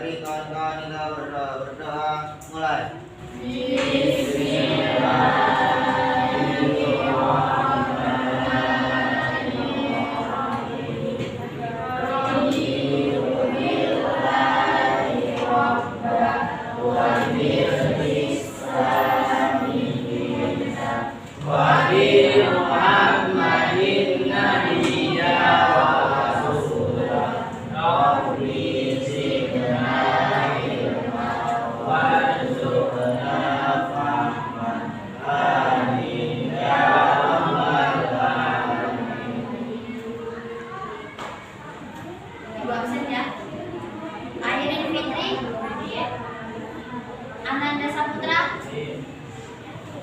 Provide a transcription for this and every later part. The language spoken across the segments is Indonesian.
Mari kawan-kawan kita berdoa. Mulai.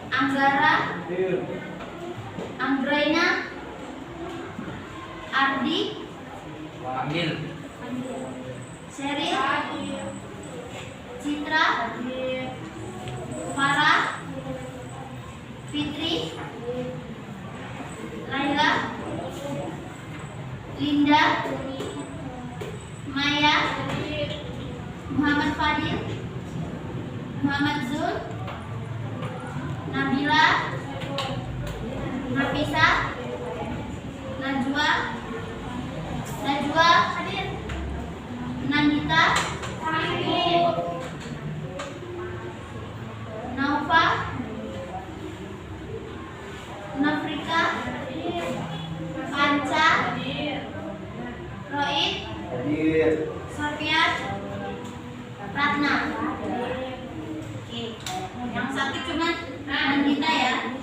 Anggara, Anggraina, Ardi, Panggil. Sheryl, Citra, Farah, Fitri, Laila, Linda, Maya, Muhammad Fadil, Muhammad Zul, Nabila, Nafisa, Najwa, Nandita, Naufa, Nafrika, Panca, Roid, Sofian, Ratna. Oke, yang satu cuma Nandita ya.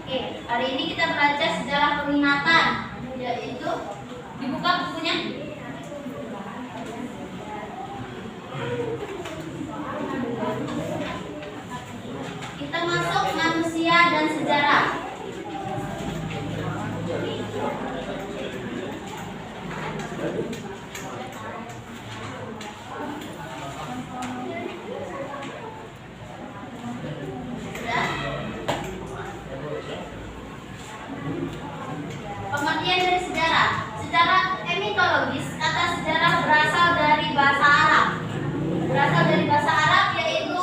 Oke, hari ini kita belajar sejarah pengingatan, yaitu dibuka bukunya. Kita masuk manusia dan sejarah. Pengertian dari sejarah. Secara etimologis, kata sejarah berasal dari bahasa Arab. Berasal dari bahasa Arab yaitu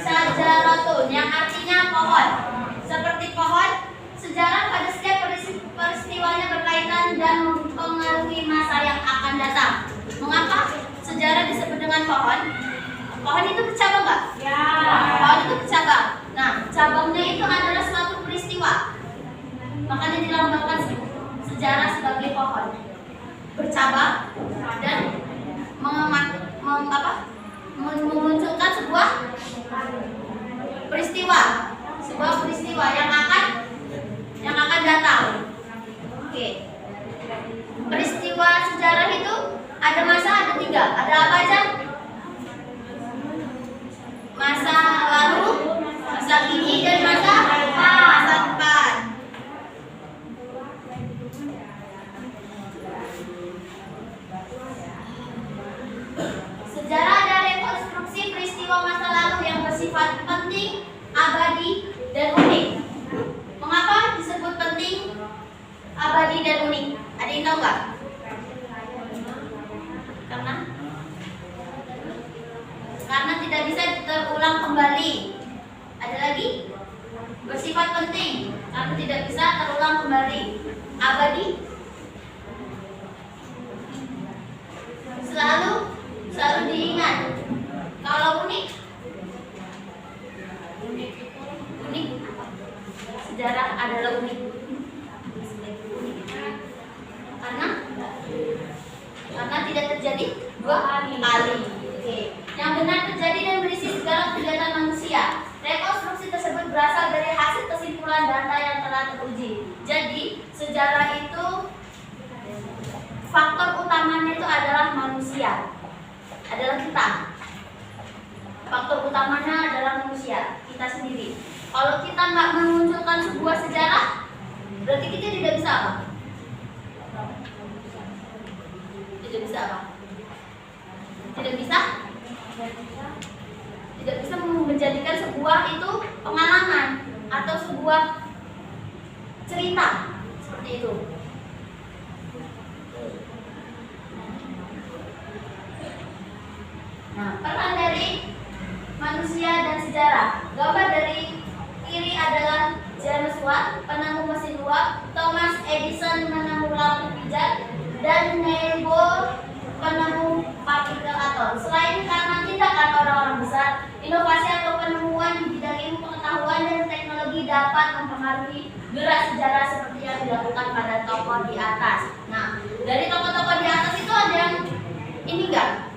sajaratun yang artinya pohon. Seperti pohon, sejarah pada setiap peristiwanya berkaitan dan mempengaruhi masa yang akan datang. Mengapa sejarah disebut dengan pohon? Pohon itu bercabang nggak? Ya. Pohon itu bercabang. Nah, cabangnya itu adalah suatu peristiwa. Makanya dilambangkan sejarah sebagai pohon bercabang dan memunculkan sebuah peristiwa yang akan datang. Oke. Peristiwa sejarah itu ada masa, ada tiga. Ada apa aja? Masa lalu, masa kini, dan masa depan. Sejarah ada rekonstruksi peristiwa masa lalu yang bersifat penting, abadi, dan unik. Mengapa disebut penting, abadi, dan unik? Ada yang tahu nggak? Karena tidak bisa terulang kembali. Ada lagi? Bersifat penting, karena tidak bisa terulang kembali. Abadi, selalu diingat. Kalau unik, sejarah adalah unik. Karena tidak terjadi dua kali. Oke. Yang benar terjadi dan berisi segala kegiatan manusia. Rekonstruksi tersebut berasal dari hasil kesimpulan data yang telah teruji. Jadi sejarah itu faktor utamanya itu adalah manusia, adalah kita. Faktor utamanya adalah manusia, kita sendiri. Kalau kita nggak memunculkan sebuah sejarah, berarti kita tidak bisa apa? Tidak bisa apa? Tidak bisa menjadikan sebuah itu pengalaman atau sebuah cerita seperti itu. Nah, peran dari manusia dan sejarah. Gambar dari kiri adalah James Watt, penemu mesin uap, Thomas Edison menemu lampu pijar, dan Niels Bohr penemu partikel atom. Selain karena tindakan orang-orang besar, inovasi atau penemuan di bidang ilmu pengetahuan dan teknologi dapat mempengaruhi gerak sejarah seperti yang dilakukan pada tokoh di atas. Nah, dari tokoh-tokoh di atas itu ada yang ini enggak?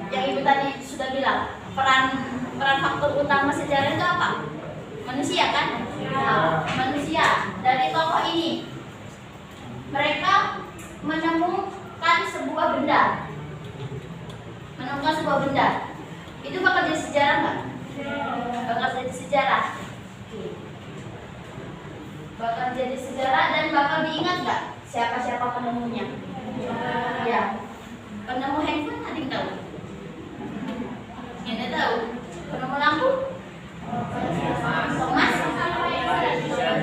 Yang Ibu tadi sudah bilang, peran faktor utama sejarah itu apa? Manusia kan? Nah, manusia dari tokoh ini mereka menemukan sebuah benda. Itu bakal jadi sejarah nggak? Bakal jadi sejarah. Bakal jadi sejarah dan bakal diingat nggak siapa-siapa penemunya? Ya, penemu handphone ada yang tahu? Yang tahu? Penemu lampu? Thomas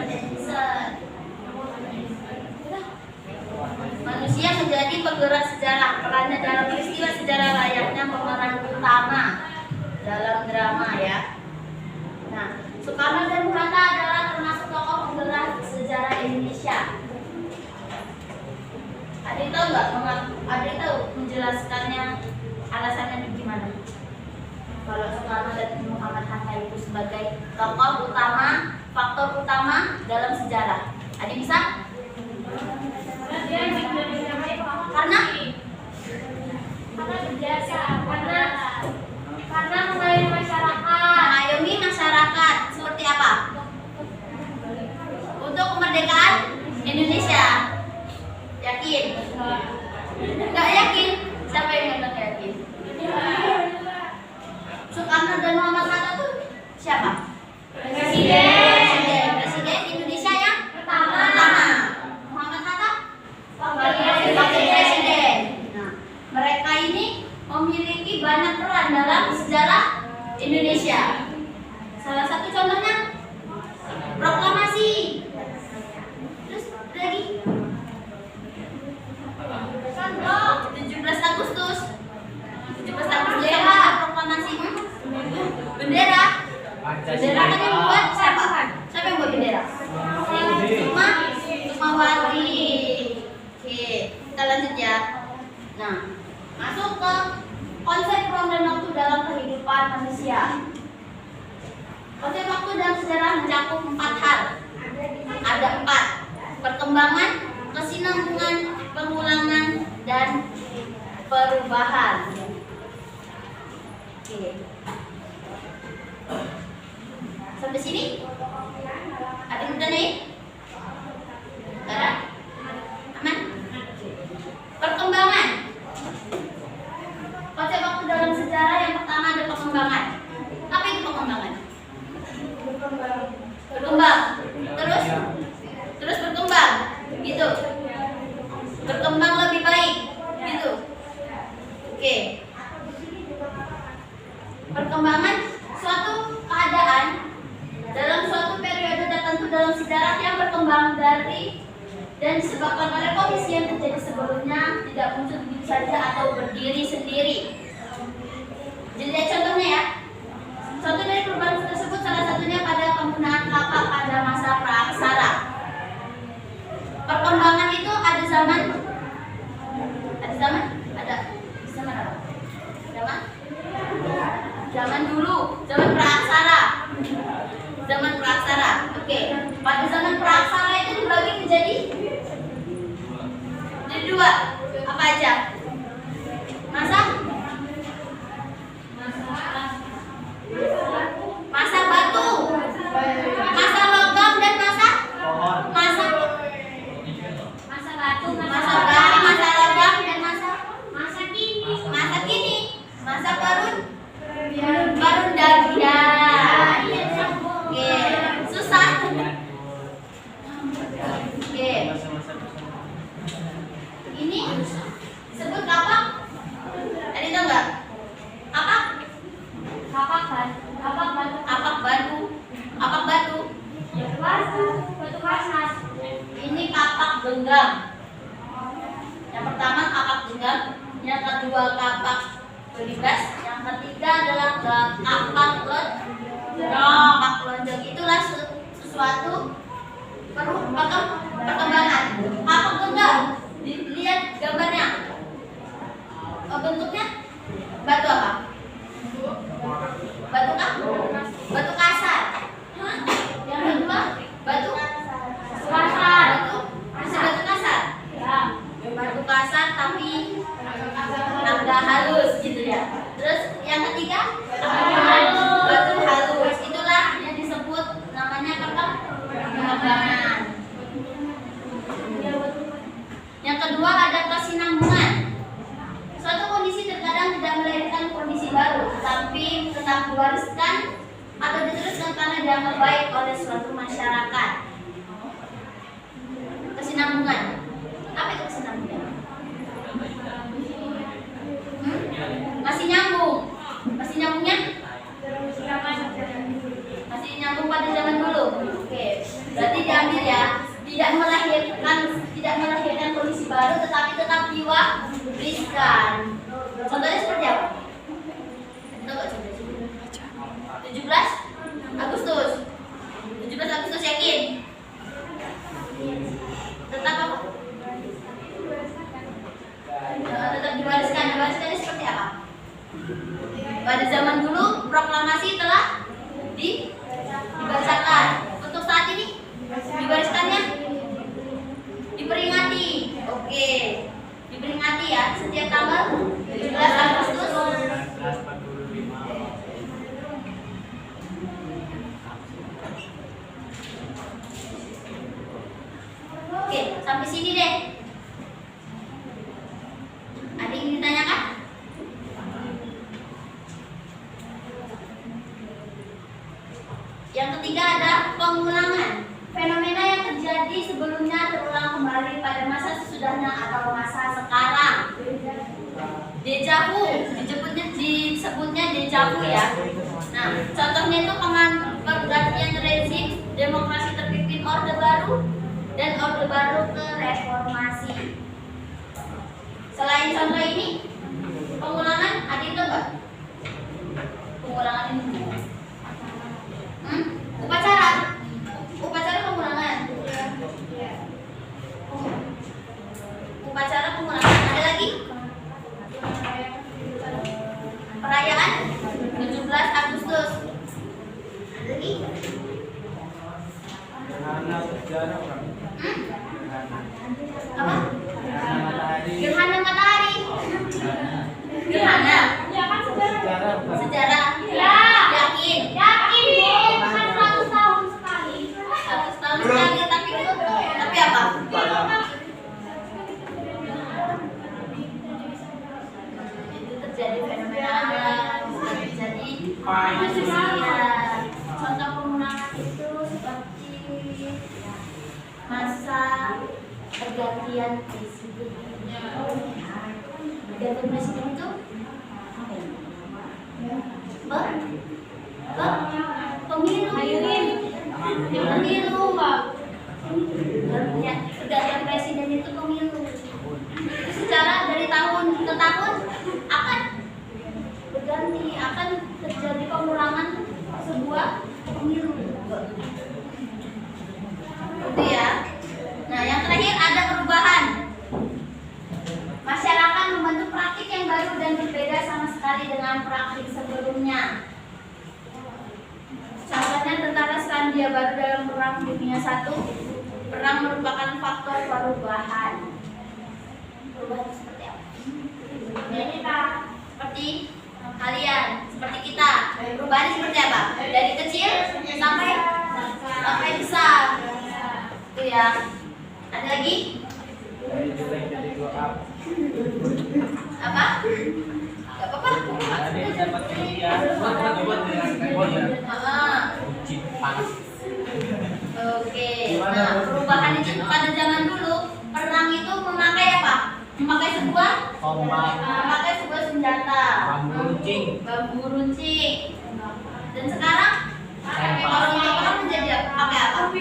Edison. Manusia menjadi penggerak sejarah. Perannya dalam peristiwa sejarah layaknya pemeran utama dalam drama ya. Nah, Soekarno dan Bung Hatta adalah termasuk tokoh penggerak sejarah Indonesia. Ada yang tahu nggak? Ada yang tahu menjelaskannya alasannya gimana? Kalau Soekarno dan Muhammad Hatta itu sebagai tokoh utama, faktor utama dalam sejarah. Ada yang bisa? Karena mengayomi masyarakat seperti apa? Untuk kemerdekaan Indonesia. Yakin? Enggak yakin? Siapa yang nggak yakin? Soekarno dan Muhammad Hatta tuh siapa? Presiden Indonesia yang pertama. Muhammad Hatta wakil presiden. Nah, mereka ini memiliki banyak peran dalam sejarah Indonesia. Salah satu contohnya proklamasi. Terus lagi 17 Agustus. 17 Agustus apa proklamasi? Bendera. Bendera kan yang buat siapa? Siapa yang buat bendera? Sukmawati. Oke, kita lanjut ya. Nah, masuk ke konsep ruang dan waktu dalam kehidupan manusia. Konsep waktu dalam sejarah mencakup 4 hal. Ada 4: perkembangan, kesinambungan, pengulangan, dan perubahan. Oke. Sampai sini? Ada yang bertanya? Ada? Aman? Perkembangan. Konsep waktu dalam sejarah yang pertama ada pengembangan. Apa itu pengembangan? Berkembang. Terus berkembang. Gitu. Berkembang lebih baik. Gitu. Oke. Perkembangan suatu keadaan dalam suatu periode tertentu dalam sejarah yang berkembang dari dan disebabkan oleh kondisi yang terjadi sebelumnya, tidak muncul begitu saja atau berdiri sendiri. Jadi contohnya ya, contoh dari perubahan tersebut salah satunya pada penggunaan kapak pada masa praaksara. Perkembangan itu ada zaman apa? Zaman dulu, zaman praaksara. Oke, pada zaman praaksara itu dibagi menjadi dua. Apa aja? Masa batu, masa logam, dan masa logam, dan masa kini, masa Barundagya. Oke, susah. Oke, ini sebut kapak. Tadi tahu nggak? Kapak batu. Batu kasas. Ini kapak genggam. Yang pertama kapak genggam, yang kedua kapak Yang ketiga adalah kapak lonjong. Itulah sesuatu perkembangan. Apa enggak? Dilihat gambarnya. Bentuknya batu apa? Batu kasar. Yang kedua batu kasar. Masih batu kasar. Batu kasar tapi agak halus gitu ya. Terus yang ketiga batu halus. Itulah yang disebut namanya perkembangan. Yang kedua ada kesinambungan. Suatu kondisi terkadang tidak melahirkan kondisi baru, tetapi tetap diwariskan atau diteruskan karena dianggap baik oleh suatu masyarakat. Kesinambungan. Apa itu kesinambungan? Masih nyambung. Masih nyambungnya? Masih nyambung pada zaman dulu. Oke. Berarti diambil ya. Tidak melahirkan kondisi baru, tetapi tetap diwariskan. Contohnya seperti apa? Coba coba. 17 Agustus. 17 Agustus yakin? Tetap apa? Tetap diwariskan. Diwariskannya seperti apa? Pada zaman dulu proklamasi telah dibacakan. Untuk saat ini diwariskannya diperingati. Oke. Diperingati ya setiap tanggal 17 Agustus. Oke, sampai sini deh. Ada yang ditanyakan? Yang ketiga ada pengulangan. Fenomena yang terjadi sebelumnya terulang kembali pada masa sesudahnya atau masa sekarang. Deja vu, disebutnya deja vu ya. Nah, contohnya itu pergantian rezim, demokrasi terpimpin Orde Baru dan Orde Baru ke reformasi. Selain contoh ini, pengulangan ada itu enggak? Pengulangan ini. Upacara pengulangan. Upacara pengulangan. Ada lagi? Perayaan 17 Agustus. Ada lagi? Apa? Gerhana matahari. Gerhana. Ya kan sejarah. Sejarah. Ya. Yakin. Yakin. Kan 100 tahun sekali. 100 tahun sekali tapi apa? Itu terjadi fenomena alam, terjadi contoh pengulangan itu seperti masa pergantian presiden. Pergantian presiden itu pemilu Mbak. Ya, pergantian presiden itu pemilu. Secara dari tahun ke tahun akan berganti, akan terjadi pengulangan sebuah pemilu. Itu ya. Nah, yang terakhir ada perubahan. Masyarakat membentuk praktik yang baru dan berbeda sama sekali dengan praktik sebelumnya. Contohnya tentara Selandia Baru dalam Perang Dunia I. Perang merupakan faktor perubahan. Perubahan seperti apa? Ya, kita seperti kalian, seperti kita. Perubahan seperti apa? Dari kecil sampai besar. Itu ya. Ada lagi? Apa? Gak apa-apa. Oke. Nah, perubahan itu pada zaman dulu perang itu memakai apa? Memakai sebuah senjata. Bambu runcing. Dan sekarang kalau untuk perang menjadi pakai apa?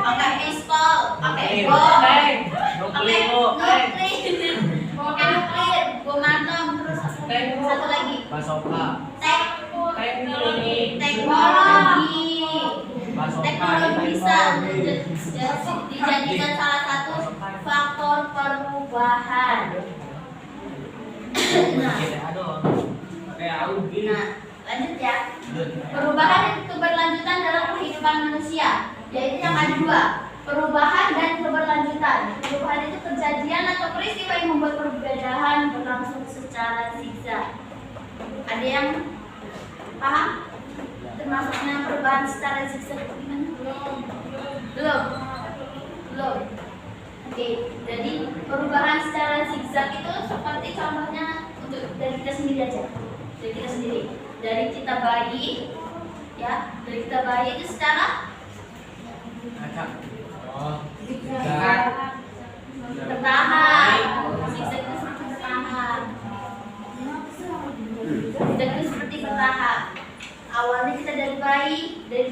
Pakai pistol, pakai bom, pakai nuklir, bom atom, terus Basoka. Teknologi. Basoka. Teknologi bisa dijadikan salah satu faktor perubahan. Nah, lanjut ya. Perubahan dan keberlanjutan dalam kehidupan manusia, yaitu yang ada dua, perubahan dan keberlanjutan. Perubahan itu kejadian atau peristiwa yang membuat perbedaan berlangsung secara zigzag. Ada yang paham? Termasuknya perubahan secara zigzag itu gimana? Belum. Oke, jadi perubahan secara zigzag itu seperti contohnya untuk dari kita sendiri aja. Dari kita bayi, ya, dari kita bayi itu secara bertahan. Zigzag itu seperti bertahan. Zigzag itu seperti bertahan. Awalnya kita dari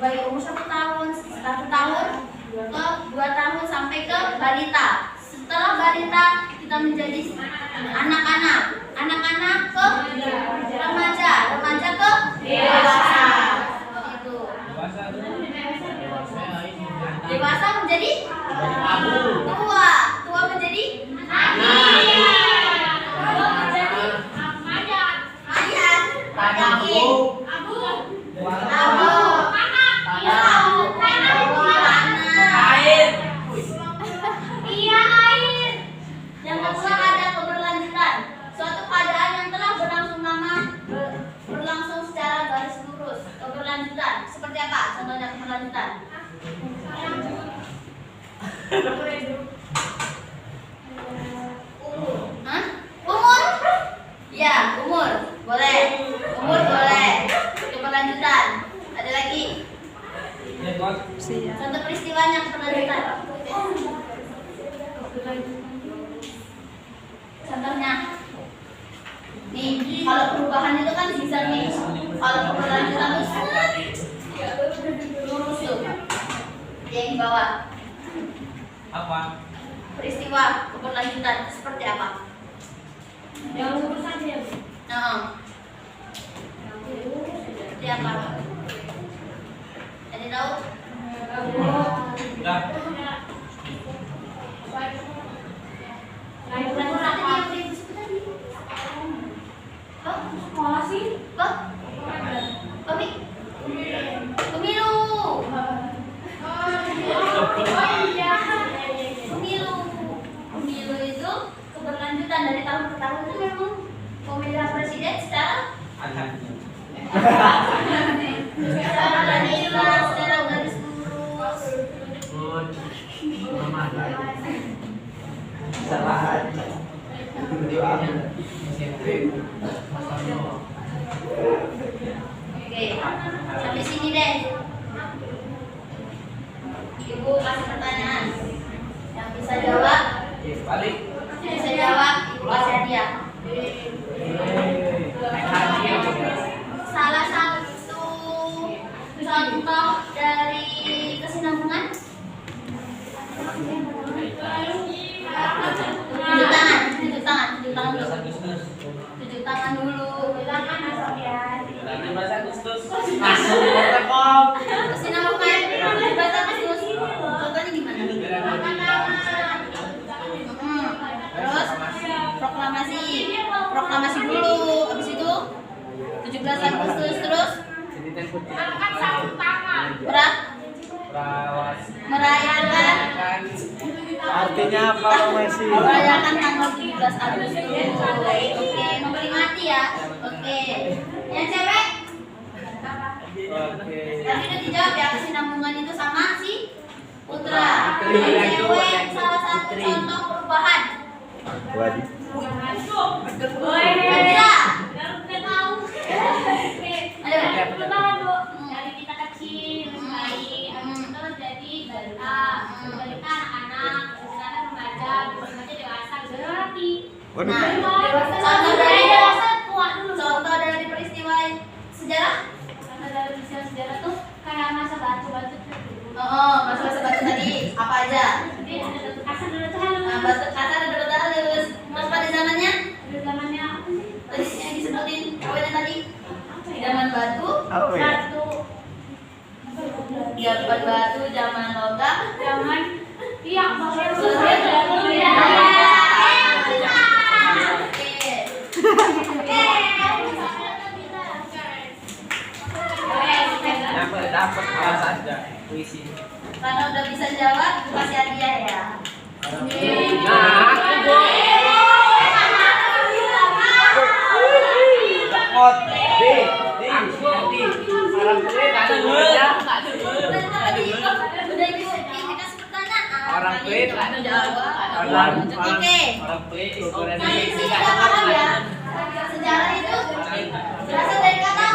bayi umur 1 tahun, 1 tahun ke 2 tahun sampai ke balita. Setelah balita kita menjadi anak-anak ke remaja ke dewasa. Itu. Dewasa menjadi tua menjadi Yang kedua ada keberlanjutan. Suatu keadaan yang telah berlangsung lama berlangsung secara garis lurus. Keberlanjutan. Seperti apa? Contohnya keberlanjutan. Hah? Umur? Ya, umur. Boleh. Umur boleh. Keberlanjutan. Ada lagi? Contoh peristiwanya keberlanjutan. Contohnya, nih, kalau perubahan itu kan zigzag nih. Kalau keberlanjutan itu lurus tuh. Yang di bawah. Apa? Peristiwa keberlanjutan seperti apa? Yang lurus saja. Seperti apa? Ada tahu? Udah. Pemilu itu keberlanjutan dari tahun ke tahun itu memang pemilihan presiden secara garis lurus. Oke, sampai sini deh. Ibu kasih pertanyaan. Yang bisa jawab, Balik. bisa jawab, ibu kasih hadiah. Salah satu contoh dari kesinambungan. Tunjuk tangan dulu. Tunjuk tangan dulu. Kesinambungan 17 Agustus. Contohnya gimana? Terus proklamasi dulu. Habis itu 17 Agustus terus merayakan. Artinya apa, Messi? Merayakan tanggal 17 Agustus. Oke, memperingati ya. Oke. Yang cewek? Oke. Tadi udah dijawab ya, kesinambungan itu sama si putra. Yang cewek salah satu contoh perubahan. Kira. Perubahan Bu, dari kita kecil, bayi, terus jadi balita, anak-anak, sekarang remaja dewasa, lagi. Contoh dari peristiwa sejarah. Contoh dari peristiwa sejarah tuh kayak masa batu-batu dulu. Masa tadi apa aja? Jadi ada batu kasar, ada batu halus. Batu kasar ada batu halus. Terus pada zamannya? Pada zamannya apa sih? Tadi yang disebutin poinnya tadi. Apa ya? Batu. Zaman batu, zaman logam. Zaman. Iya, maksudnya. Dapat alas aja puisi. Karena udah bisa jawab, kasih hadiah ya. Nah, aku Pot, di, orang tua tak dengar ya, tak dengar. Udah dikasih pertanyaan. Orang tua tak jawab. Orang Oke. tua Nah, di sini nggak paham ya. Sejarah itu berasal dari kata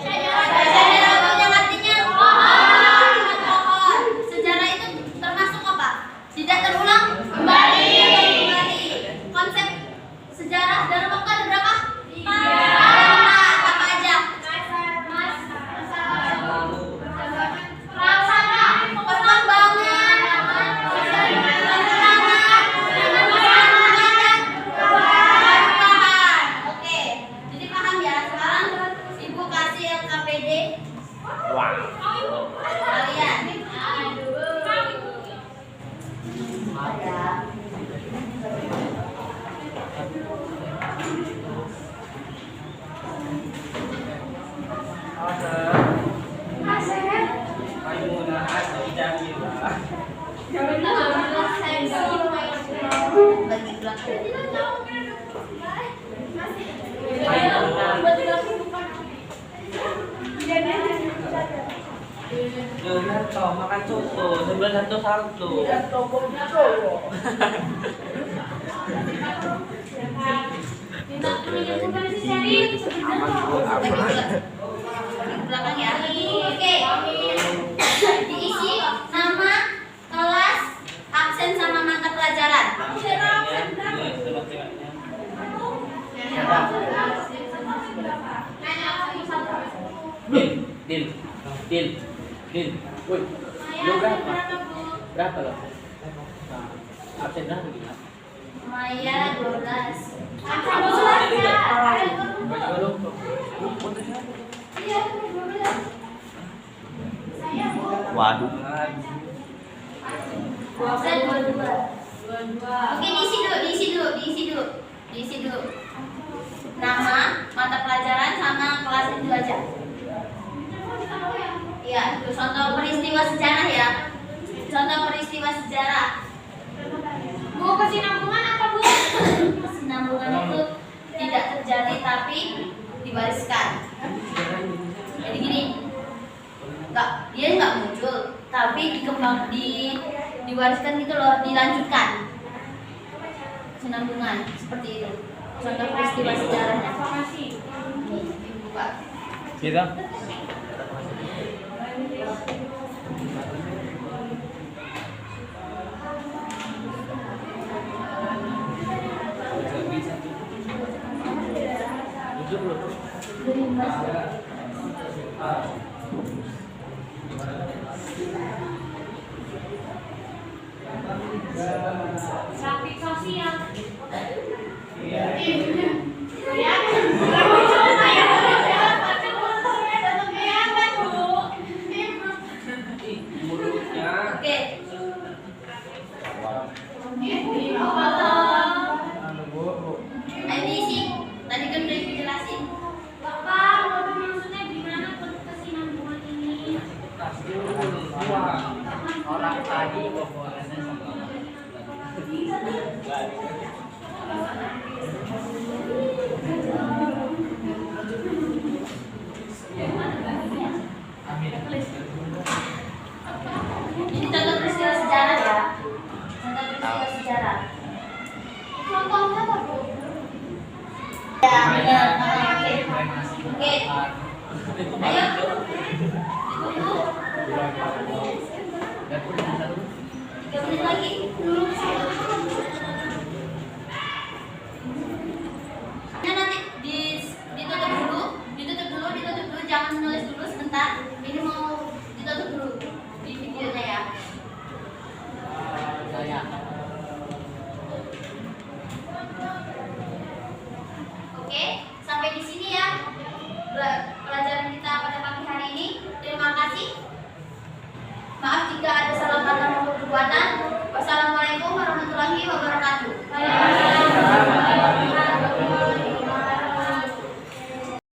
sejarah yang artinya pohon. Sejarah itu termasuk apa? Tidak terulang kembali. Konsep sejarah dalam waktu ada berapa? Apa aja? Oke, jadi paham ya. Sekarang Ibu kasih LKPD kalian. Bagi Jangan toh makan soto, sebelah satu. belakang ya. Oke. Diisi nama, kelas, absen sama mata pelajaran. Din. Woi, lu berapa? Berapa lo? Absen berapa gila? Maya 12. Waduh. Absen 22. Oke, diisi dulu. Nama, mata pelajaran sama kelas itu aja. Iya, itu contoh peristiwa sejarah ya. Contoh peristiwa sejarah. Bu, kesinambungan apa, Bu? Kesinambungan itu tidak terjadi tapi diwariskan. Jadi gini, dia nggak muncul, tapi diwariskan gitu loh, dilanjutkan. Kesinambungan seperti itu. Contoh peristiwa sejarahnya. Nih, buka. Kita. Praktik sosial. Oke. Ayo diisi. Tadi kan udah dijelasin. Bapak, maksudnya gimana kesinambungan ini? Orang tadi pokoknya Ini contoh peristiwa sejarah ya. Contoh peristiwa sejarah. Contohnya apa, Bu? Ya, benar. Oke. Ayo. Ditunggu. 3 menit lagi.